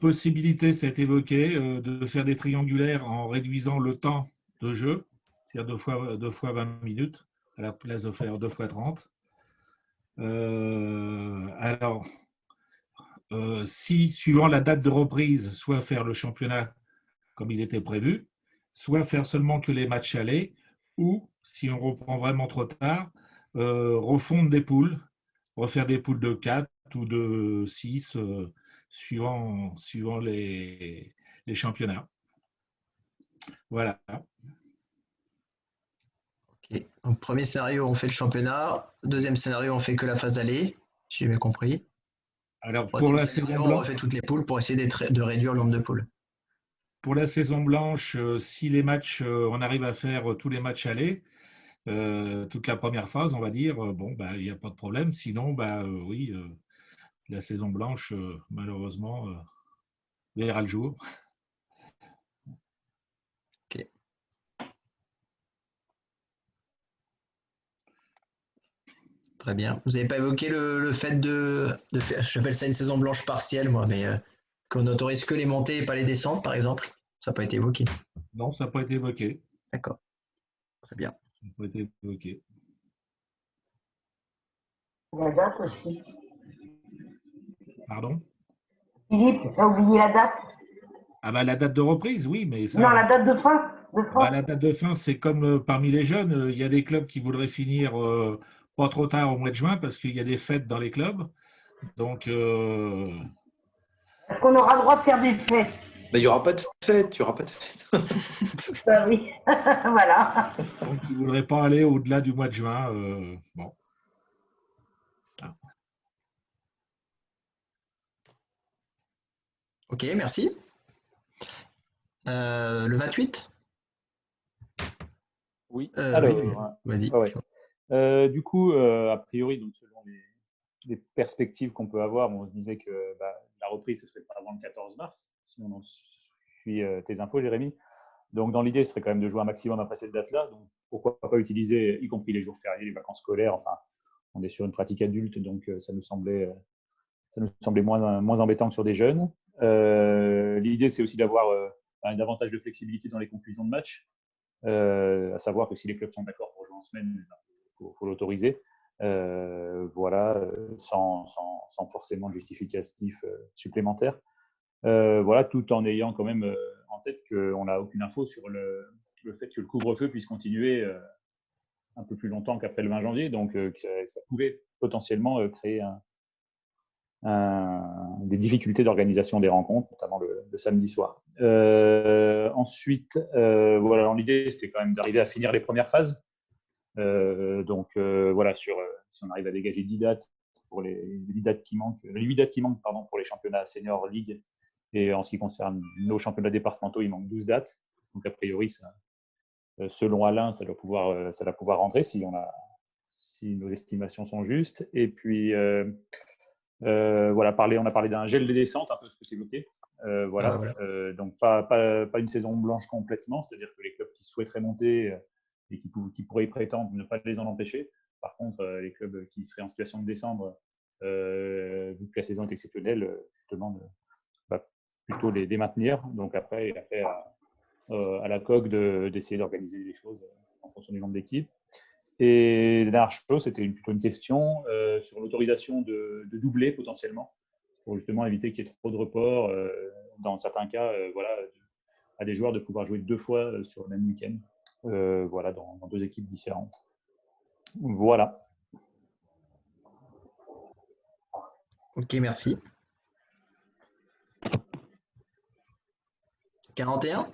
Possibilité, c'est évoqué, de faire des triangulaires en réduisant le temps de jeu, c'est-à-dire deux fois 20 minutes, à la place de faire 2 fois 30. Alors, si, suivant la date de reprise, soit faire le championnat comme il était prévu, soit faire seulement que les matchs allés, ou, si on reprend vraiment trop tard, refondre des poules, refaire des poules de 4 ou de 6, suivant les championnats. Voilà. Okay. Donc, premier scénario, on fait le championnat. Deuxième scénario, on fait que la phase aller. J'ai bien compris. Alors, pour Troisième la scénario, saison on blanche, refait toutes les poules pour essayer de réduire le nombre de poules. pour la saison blanche, si les matchs, on arrive à faire tous les matchs allés, toute la première phase, on va dire, bon, bah, il n'y a pas de problème. Sinon, bah, oui, la saison blanche, malheureusement, verra le jour. Ok. Très bien. Vous n'avez pas évoqué le fait de faire, j'appelle ça une saison blanche partielle, moi, mais qu'on n'autorise que les montées et pas les descentes, par exemple. Ça n'a pas été évoqué. Non, ça n'a pas été évoqué. D'accord. Très bien. Ça n'a pas été évoqué. La date aussi. Pardon? Philippe, t'as oublié la date? Ah bah la date de reprise, oui, mais ça. Non, la date de fin. Bah, la date de fin, c'est comme parmi les jeunes, il y a des clubs qui voudraient finir pas trop tard au mois de juin parce qu'il y a des fêtes dans les clubs. Donc, Est-ce qu'on aura le droit de faire des fêtes? Mais il n'y aura pas de fête, il n'y aura pas de fête. Ben oui, voilà. donc ils ne voudraient pas aller au-delà du mois de juin. Bon. Ok, merci. Le 28? Oui. Oui, vas-y. Du coup, a priori, donc selon les perspectives qu'on peut avoir, on se disait que la reprise, ce serait pas avant le 14 mars, si on en suit tes infos, Jérémy. Donc, dans l'idée, ce serait quand même de jouer un maximum après cette date-là. Donc, pourquoi pas utiliser, y compris les jours fériés, les vacances scolaires. Enfin, on est sur une pratique adulte, donc ça nous semblait moins embêtant que sur des jeunes. L'idée, c'est aussi d'avoir davantage de flexibilité dans les conclusions de match, à savoir que si les clubs sont d'accord pour jouer en semaine, il faut l'autoriser. Voilà, sans forcément de justificatif supplémentaire. Voilà, tout en ayant quand même en tête qu'on n'a aucune info sur le fait que le couvre-feu puisse continuer un peu plus longtemps qu'après le 20 janvier. Donc, ça pouvait potentiellement créer des difficultés d'organisation des rencontres, notamment le samedi soir. Ensuite, voilà, l'idée, c'était quand même d'arriver à finir les premières phases. Donc, voilà, si on arrive à dégager 10 dates pour les 8 dates qui manquent, pardon, pour les championnats senior league. Et en ce qui concerne nos championnats départementaux, il manque 12 dates. Donc, a priori, selon Alain, ça doit pouvoir rentrer si nos estimations sont justes. Et puis, voilà, on a parlé d'un gel des descentes, un peu ce que tu évoquais. Voilà. Donc, pas une saison blanche complètement, c'est-à-dire que les clubs qui souhaiteraient monter et qui pourraient y prétendre, ne pas les en empêcher. Par contre, les clubs qui seraient en situation de descendre, vu que la saison est exceptionnelle, justement, plutôt les maintenir. Donc après à la COG d'essayer d'organiser les choses en fonction du nombre d'équipes. Et la dernière chose, c'était plutôt une question sur l'autorisation de doubler potentiellement, pour justement éviter qu'il y ait trop de reports. Dans certains cas, voilà, à des joueurs de pouvoir jouer 2 fois sur le même week-end, voilà, dans 2 équipes différentes. Voilà. Ok, merci. 41?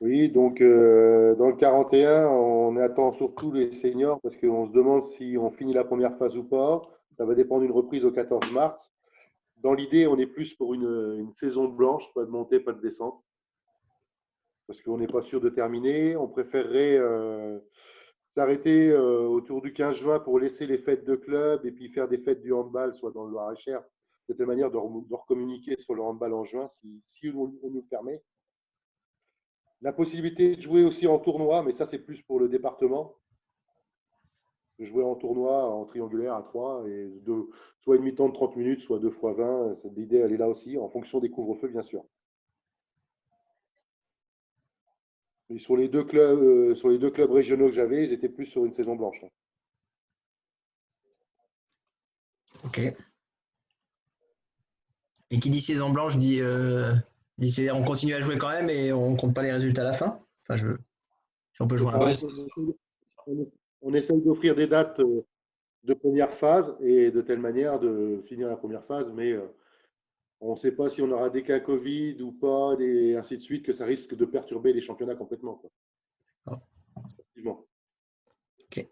Oui, donc dans le 41, on attend surtout les seniors parce qu'on se demande si on finit la première phase ou pas. Ça va dépendre d'une reprise au 14 mars. Dans l'idée, on est plus pour une saison blanche, pas de montée, pas de descente. Parce qu'on n'est pas sûr de terminer. On préférerait s'arrêter autour du 15 juin pour laisser les fêtes de club et puis faire des fêtes du handball, soit dans le Loir-et-Cher, de telle manière de recommuniquer sur le handball en juin, si on nous le permet. La possibilité de jouer aussi en tournoi, mais ça c'est plus pour le département. De jouer en tournoi, en triangulaire à 3, et soit une mi-temps de 30 minutes, soit 2 fois 20. L'idée, elle est là aussi, en fonction des couvre-feux, bien sûr. Et sur les deux clubs régionaux que j'avais, ils étaient plus sur une saison blanche. Ok. Et qui dit saison blanche dit on continue à jouer quand même et on ne compte pas les résultats à la fin. Enfin, si on peut jouer un peu. On essaye d'offrir des dates de première phase et de telle manière de finir la première phase, mais on ne sait pas si on aura des cas Covid ou pas, et ainsi de suite, que ça risque de perturber les championnats complètement. Oh. Effectivement. Ok.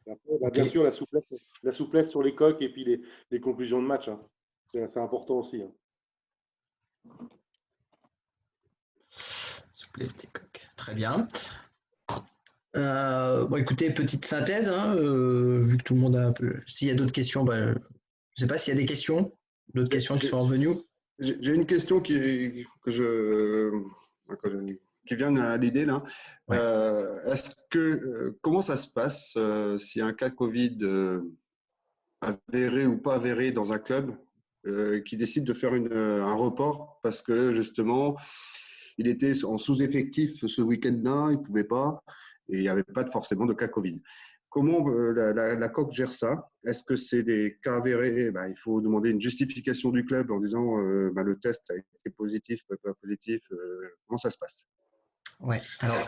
Et après, bien sûr, la souplesse sur les coques et puis les conclusions de match. Hein. C'est important aussi. Hein. Souplesse des coques. Très bien. Écoutez, petite synthèse, hein, vu que tout le monde a un peu. S'il y a d'autres questions, je ne sais pas s'il y a des questions, d'autres questions qui sont revenues. J'ai une question qui vient à l'idée là. Ouais. Comment ça se passe si un cas Covid avéré ou pas avéré dans un club qui décide de faire un report parce que justement il était en sous-effectif ce week-end-là, il ne pouvait pas et il n'y avait pas forcément de cas Covid. Comment la COC gère ça? Est-ce que c'est des cas avérés? Il faut demander une justification du club en disant le test a été positif, pas positif. Comment ça se passe? Ouais. Alors,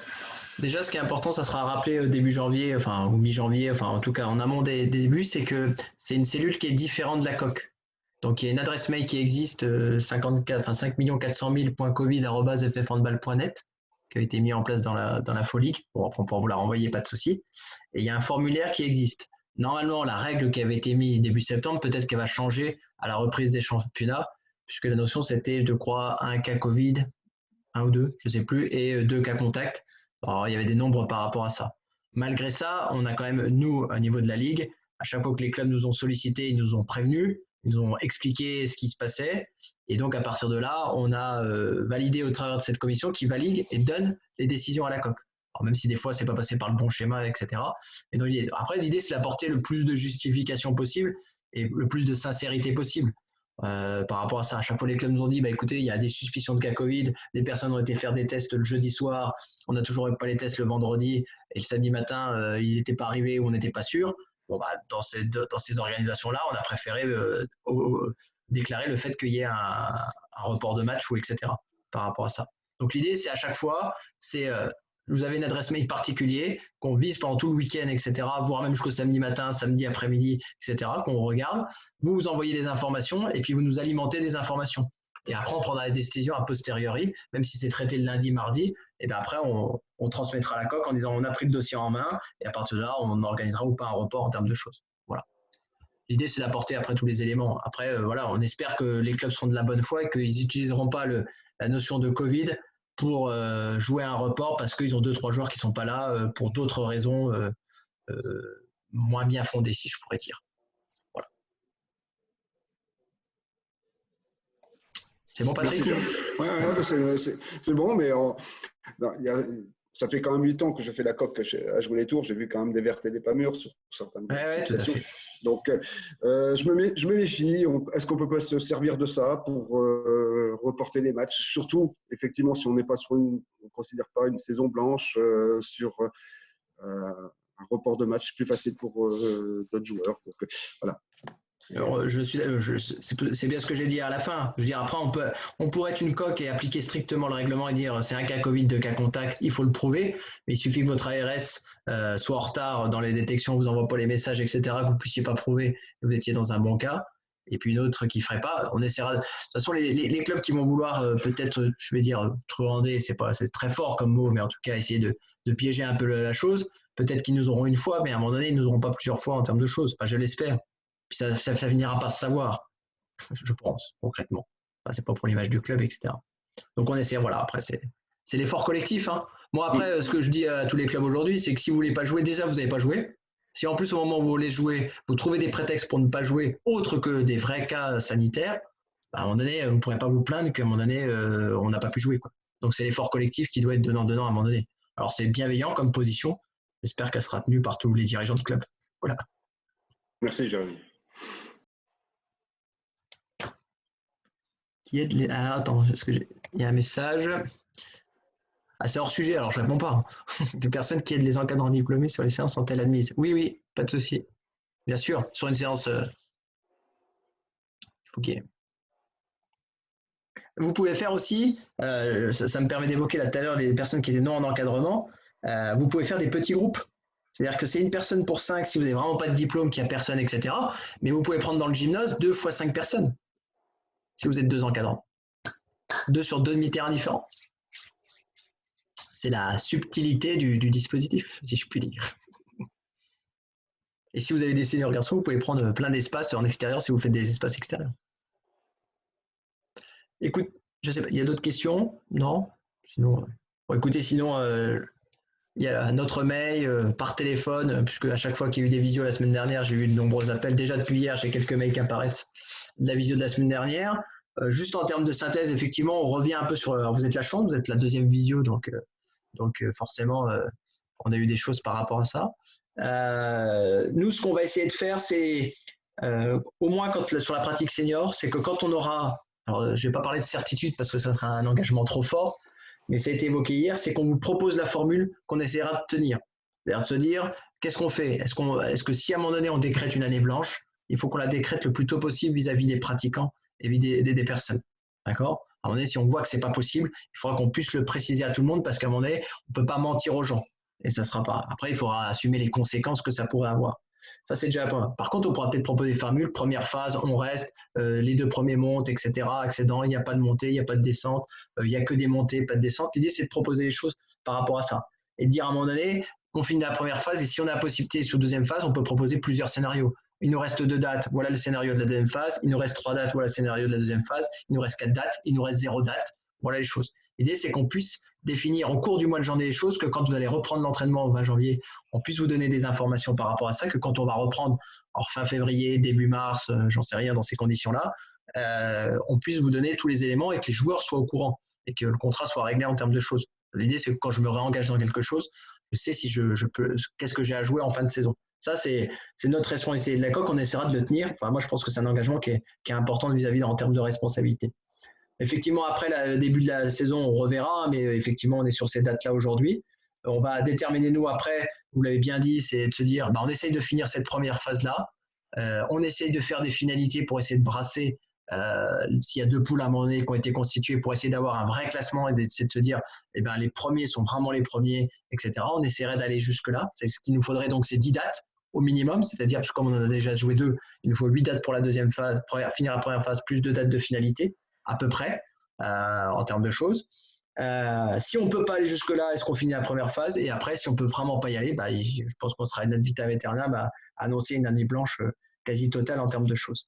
déjà, ce qui est important, ça sera rappelé début janvier, ou mi-janvier, en tout cas en amont des débuts, c'est que c'est une cellule qui est différente de la COC. Donc, il y a une adresse mail qui existe, 5 400 000.covid@ffhandball.net, qui a été mis en place dans la Foligue. Bon, après, on pourra vous la renvoyer, pas de souci. Et il y a un formulaire qui existe. Normalement, la règle qui avait été mise début septembre, peut-être qu'elle va changer à la reprise des championnats, puisque la notion, c'était, je crois, un cas Covid, un ou deux, je ne sais plus, et 2 cas contact. Alors, il y avait des nombres par rapport à ça. Malgré ça, on a quand même, nous, au niveau de la Ligue, à chaque fois que les clubs nous ont sollicités, ils nous ont prévenus, ils nous ont expliqué ce qui se passait. Et donc, à partir de là, on a validé au travers de cette commission qui valide et donne les décisions à la COC. Alors, même si des fois, ce n'est pas passé par le bon schéma, etc. Et donc, après, l'idée, c'est d'apporter le plus de justification possible et le plus de sincérité possible. Par rapport à ça, à chaque fois les clubs nous ont dit écoutez, il y a des suspicions de cas Covid, des personnes ont été faire des tests le jeudi soir, on n'a toujours pas les tests le vendredi et le samedi matin ils n'étaient pas arrivés ou on n'était pas sûr. Bon, dans ces organisations-là, on a préféré déclarer le fait qu'il y ait un report de match ou etc. par rapport à ça. Donc l'idée, c'est à chaque fois, c'est vous avez une adresse mail particulière qu'on vise pendant tout le week-end, etc., voire même jusqu'au samedi matin, samedi après-midi, etc., qu'on regarde. Vous envoyez les informations et puis vous nous alimentez des informations. Et après, on prendra les décisions a posteriori, même si c'est traité le lundi, mardi. Et bien après, on transmettra à la COC en disant on a pris le dossier en main et à partir de là, on organisera ou pas un report en termes de choses. Voilà. L'idée, c'est d'apporter après tous les éléments. Après, on espère que les clubs seront de la bonne foi et qu'ils n'utiliseront pas la notion de Covid pour jouer un report parce qu'ils ont 2-3 joueurs qui ne sont pas là pour d'autres raisons moins bien fondées, si je pourrais dire. Voilà. C'est bon, Patrick? C'est bon, mais ça fait quand même 8 ans que je fais la COC à jouer les tours. J'ai vu quand même des vertes et des pas mûres sur certaines situations. Donc, je me méfie. Est-ce qu'on ne peut pas se servir de ça pour reporter les matchs? Surtout, effectivement, si on n'est pas on ne considère pas une saison blanche sur un report de match plus facile pour d'autres joueurs. Donc, voilà. Alors, c'est bien ce que j'ai dit à la fin. Je veux dire, après, on pourrait être une coque et appliquer strictement le règlement et dire c'est un cas Covid, 2 cas contact, il faut le prouver. Mais il suffit que votre ARS soit en retard dans les détections, vous envoie pas les messages, etc., que vous ne puissiez pas prouver que vous étiez dans un bon cas. Et puis une autre qui ne ferait pas. On essaiera. De toute façon, les clubs qui vont vouloir peut-être, je vais dire, truander, c'est très fort comme mot, mais en tout cas, essayer de piéger un peu la chose. Peut-être qu'ils nous auront une fois, mais à un moment donné, ils ne nous auront pas plusieurs fois en termes de choses. Enfin, je l'espère. Puis ça finira par se savoir, je pense, concrètement. Enfin, c'est pas pour l'image du club, etc. Donc on essaie, voilà, après c'est l'effort collectif. Hein. Moi après, ce que je dis à tous les clubs aujourd'hui, c'est que si vous voulez pas jouer, déjà vous n'avez pas joué. Si en plus au moment où vous voulez jouer, vous trouvez des prétextes pour ne pas jouer, autres que des vrais cas sanitaires, à un moment donné, vous ne pourrez pas vous plaindre qu'à un moment donné, on n'a pas pu jouer, quoi. Donc c'est l'effort collectif qui doit être donnant à un moment donné. Alors c'est bienveillant comme position, j'espère qu'elle sera tenue par tous les dirigeants de club. Voilà. Merci Jérémy. Attends, il y a un message. Ah, c'est hors sujet, alors je ne réponds pas. Des personnes qui aident les encadrants diplômés sur les séances sont-elles admises? Oui, pas de souci. Bien sûr, sur une séance, il faut qu'il y ait. Vous pouvez faire aussi, ça me permet d'évoquer là tout à l'heure les personnes qui étaient non en encadrement, vous pouvez faire des petits groupes. C'est-à-dire que c'est une personne pour 5 si vous n'avez vraiment pas de diplôme, qu'il n'y a personne, etc. Mais vous pouvez prendre dans le gymnase 2 fois 5 personnes. Si vous êtes 2 encadrants. 2 sur 2 demi-terrains différents. C'est la subtilité du dispositif, si je puis dire. Et si vous avez des seniors garçons, vous pouvez prendre plein d'espace en extérieur si vous faites des espaces extérieurs. Écoute, je sais pas, il y a d'autres questions? Non? Sinon, bon, écoutez, sinon, il y a notre mail par téléphone, puisque à chaque fois qu'il y a eu des visios la semaine dernière, j'ai eu de nombreux appels. Déjà depuis hier, j'ai quelques mails qui apparaissent de la visio de la semaine dernière. Juste en termes de synthèse, effectivement, on revient un peu sur. Alors vous êtes la chance, vous êtes la deuxième visio, donc forcément, on a eu des choses par rapport à ça. Nous, ce qu'on va essayer de faire, c'est au moins sur la pratique senior, c'est que quand on aura, alors je ne vais pas parler de certitude parce que ça sera un engagement trop fort, mais ça a été évoqué hier, c'est qu'on vous propose la formule qu'on essaiera de tenir. C'est-à-dire se dire, qu'est-ce qu'on fait? Est-ce que si à un moment donné on décrète une année blanche, il faut qu'on la décrète le plus tôt possible vis-à-vis des pratiquants et des personnes. D'accord? À un moment donné, si on voit que ce n'est pas possible, il faudra qu'on puisse le préciser à tout le monde parce qu'à un moment donné, on ne peut pas mentir aux gens. Et ça sera pas. Après, il faudra assumer les conséquences que ça pourrait avoir. Ça, c'est déjà un point. Par contre, on pourra peut-être proposer des formules. Première phase, on reste, les 2 premiers montent, etc. Accédant, il n'y a pas de montée, il n'y a pas de descente, il n'y a que des montées, pas de descente. L'idée, c'est de proposer les choses par rapport à ça. Et de dire à un moment donné, on finit la première phase et si on a la possibilité sur deuxième phase, on peut proposer plusieurs scénarios. Il nous reste 2 dates, voilà le scénario de la deuxième phase. Il nous reste 3 dates, voilà le scénario de la deuxième phase. Il nous reste 4 dates, il nous reste 0 date. Voilà les choses. L'idée, c'est qu'on puisse définir en cours du mois de janvier les choses, que quand vous allez reprendre l'entraînement au 20 janvier, on puisse vous donner des informations par rapport à ça, que quand on va reprendre en fin février, début mars, j'en sais rien dans ces conditions-là, on puisse vous donner tous les éléments et que les joueurs soient au courant et que le contrat soit réglé en termes de choses. L'idée, c'est que quand je me réengage dans quelque chose, je sais si je peux, qu'est-ce que j'ai à jouer en fin de saison. Ça, c'est notre responsabilité de la COC, on essaiera de le tenir. Enfin, moi, je pense que c'est un engagement qui est important vis-à-vis en termes de responsabilité. Effectivement, après le début de la saison, on reverra, mais effectivement, on est sur ces dates-là aujourd'hui. On va déterminer, nous, après, vous l'avez bien dit, c'est de se dire, on essaye de finir cette première phase-là. On essaye de faire des finalités pour essayer de brasser s'il y a 2 poules à un moment donné qui ont été constituées pour essayer d'avoir un vrai classement et d'essayer de se dire, les premiers sont vraiment les premiers, etc. On essaierait d'aller jusque-là. C'est ce qu'il nous faudrait, donc, c'est 10 dates au minimum, c'est-à-dire, parce que comme on en a déjà joué 2, il nous faut 8 dates pour la deuxième phase, finir la première phase, plus 2 dates de finalité, à peu près, en termes de choses. Si on ne peut pas aller jusque-là, est-ce qu'on finit la première phase? Et après, si on ne peut vraiment pas y aller, je pense qu'on sera ad vitam aeternam à annoncer une année blanche quasi totale en termes de choses.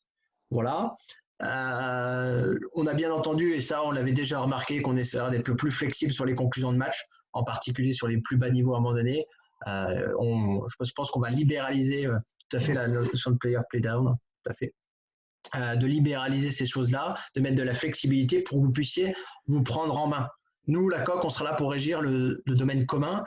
Voilà. On a bien entendu, et ça, on l'avait déjà remarqué, qu'on essaiera d'être le plus flexible sur les conclusions de match, en particulier sur les plus bas niveaux à un moment donné. Je pense qu'on va libéraliser tout à fait la notion de player play down, tout à fait. De libéraliser ces choses-là, de mettre de la flexibilité pour que vous puissiez vous prendre en main. Nous, la COC, on sera là pour régir le domaine commun.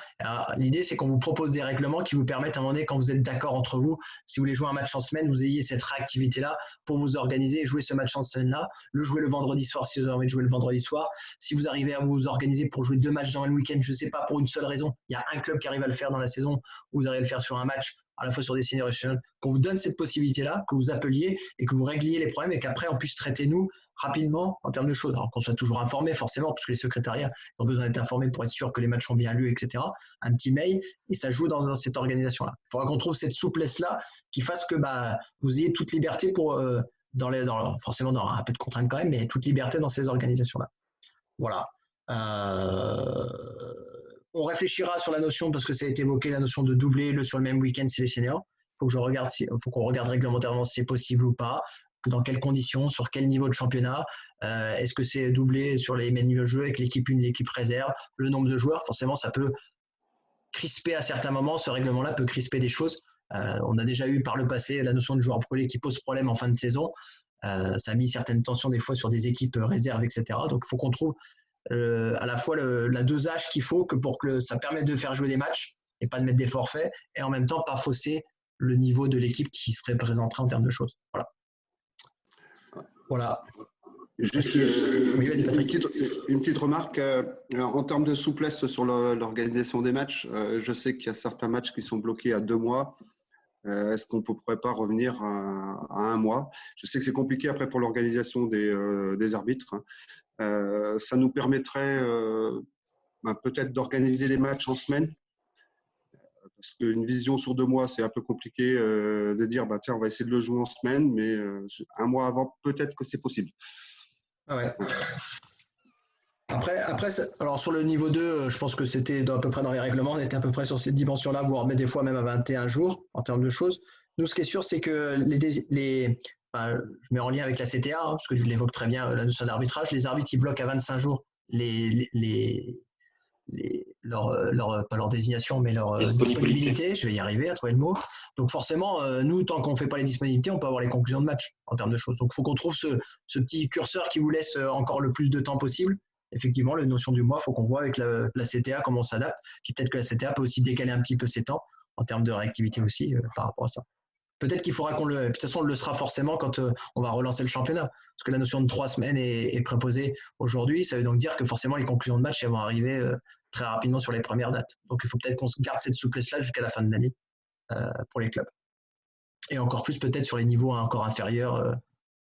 L'idée, c'est qu'on vous propose des règlements qui vous permettent, à un moment donné, quand vous êtes d'accord entre vous, si vous voulez jouer un match en semaine, vous ayez cette réactivité-là pour vous organiser et jouer ce match en semaine-là, le jouer le vendredi soir si vous avez envie de jouer le vendredi soir. Si vous arrivez à vous organiser pour jouer 2 matchs dans le week-end, je ne sais pas, pour une seule raison, il y a un club qui arrive à le faire dans la saison, vous allez le faire sur un match, à la fois sur des seniors et nationaux, qu'on vous donne cette possibilité-là, que vous appeliez et que vous régliez les problèmes et qu'après on puisse traiter nous rapidement en termes de choses. Alors qu'on soit toujours informé forcément, parce que les secrétariats ont besoin d'être informés pour être sûr que les matchs ont bien lieu, etc. Un petit mail et ça joue dans cette organisation-là. Il faudra qu'on trouve cette souplesse-là qui fasse que vous ayez toute liberté pour, forcément dans un peu de contraintes quand même, mais toute liberté dans ces organisations-là. Voilà. On réfléchira sur la notion, parce que ça a été évoqué, la notion de doubler sur le même week-end si les seniors. Faut qu'on regarde réglementairement si c'est possible ou pas, dans quelles conditions, sur quel niveau de championnat. Est-ce que c'est doublé sur les mêmes niveaux de jeu avec l'équipe 1 et l'équipe réserve, le nombre de joueurs, forcément ça peut crisper à certains moments, ce règlement-là peut crisper des choses. On a déjà eu par le passé la notion de joueur brûlé qui pose problème en fin de saison. Ça a mis certaines tensions des fois sur des équipes réserves, etc. Donc il faut qu'on trouve à la fois la dosage qu'il faut pour que ça permette de faire jouer des matchs et pas de mettre des forfaits, et en même temps pas fausser le niveau de l'équipe qui se représentera en termes de choses. Voilà. Juste une petite remarque. En termes de souplesse sur l'organisation des matchs, je sais qu'il y a certains matchs qui sont bloqués à 2 mois. Est-ce qu'on ne pourrait pas revenir à 1 mois? Je sais que c'est compliqué après pour l'organisation des arbitres. Ça nous permettrait peut-être d'organiser les matchs en semaine. Parce qu'une vision sur 2 mois, c'est un peu compliqué de dire tiens, on va essayer de le jouer en semaine, mais 1 mois avant, peut-être que c'est possible. Ah ouais. Après, alors sur le niveau 2, je pense que c'était à peu près dans les règlements, on était à peu près sur cette dimension-là, voire des fois même à 21 jours en termes de choses. Nous, ce qui est sûr, c'est que enfin, je mets en lien avec la CTA, hein, parce que je l'évoque très bien, la notion d'arbitrage. Les arbitres, ils bloquent à 25 jours pas leur désignation, mais leur disponibilité. Je vais y arriver à trouver le mot. Donc forcément, nous, tant qu'on ne fait pas les disponibilités, on peut avoir les conclusions de match en termes de choses. Donc il faut qu'on trouve ce petit curseur qui vous laisse encore le plus de temps possible. Effectivement, la notion du mois, il faut qu'on voit avec la CTA comment on s'adapte. Puis peut-être que la CTA peut aussi décaler un petit peu ses temps en termes de réactivité aussi par rapport à ça. Peut-être qu'il faudra de toute façon, on le sera forcément quand on va relancer le championnat. Parce que la notion de 3 semaines est préposée aujourd'hui. Ça veut donc dire que forcément, les conclusions de match elles vont arriver très rapidement sur les premières dates. Donc, il faut peut-être qu'on se garde cette souplesse-là jusqu'à la fin de l'année pour les clubs. Et encore plus peut-être sur les niveaux encore inférieurs.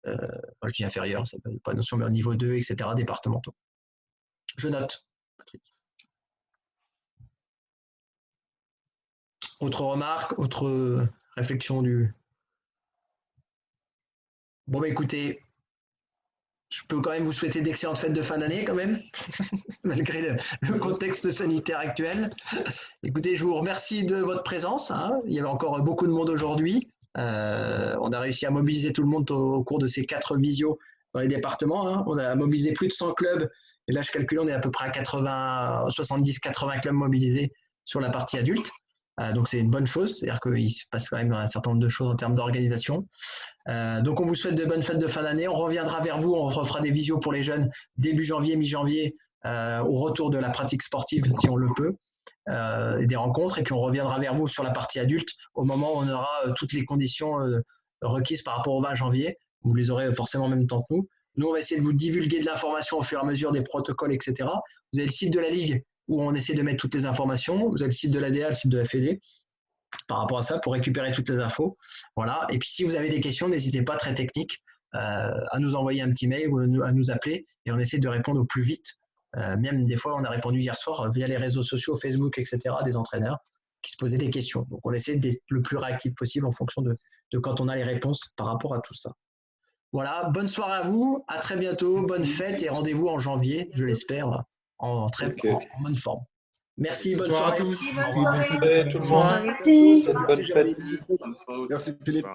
Je dis inférieurs, c'est pas une notion, mais au niveau 2, etc., départementaux. Je note, Patrick. Autre remarque, autre réflexion du… Bon, bah écoutez, je peux quand même vous souhaiter d'excellentes fêtes de fin d'année quand même, malgré le contexte sanitaire actuel. Écoutez, je vous remercie de votre présence. Hein. Il y avait encore beaucoup de monde aujourd'hui. On a réussi à mobiliser tout le monde au cours de ces 4 visios dans les départements. Hein. On a mobilisé plus de 100 clubs. Et là, je calcule, on est à peu près à 70-80 clubs mobilisés sur la partie adulte. Donc, c'est une bonne chose. C'est-à-dire qu'il se passe quand même un certain nombre de choses en termes d'organisation. Donc, on vous souhaite de bonnes fêtes de fin d'année. On reviendra vers vous. On refera des visios pour les jeunes début janvier, mi-janvier, au retour de la pratique sportive, si on le peut, et des rencontres. Et puis, on reviendra vers vous sur la partie adulte au moment où on aura toutes les conditions requises par rapport au 20 janvier. Vous les aurez forcément en même temps que nous. Nous, on va essayer de vous divulguer de l'information au fur et à mesure des protocoles, etc. Vous avez le site de la Ligue où on essaie de mettre toutes les informations. Vous avez le site de l'ADA, le site de la Fédé, par rapport à ça, pour récupérer toutes les infos. Voilà. Et puis, si vous avez des questions, n'hésitez pas, très techniques, à nous envoyer un petit mail ou à nous appeler et on essaie de répondre au plus vite. Même des fois, on a répondu hier soir via les réseaux sociaux, Facebook, etc., des entraîneurs qui se posaient des questions. Donc, on essaie d'être le plus réactif possible en fonction de quand on a les réponses par rapport à tout ça. Voilà, bonne soirée à vous, à très bientôt, bonne fête et rendez-vous en janvier, je l'espère, en bonne forme. Merci, bonne soirée à tous. Bonne soirée. Tout le monde. Merci. Bonne fête. Merci Philippe.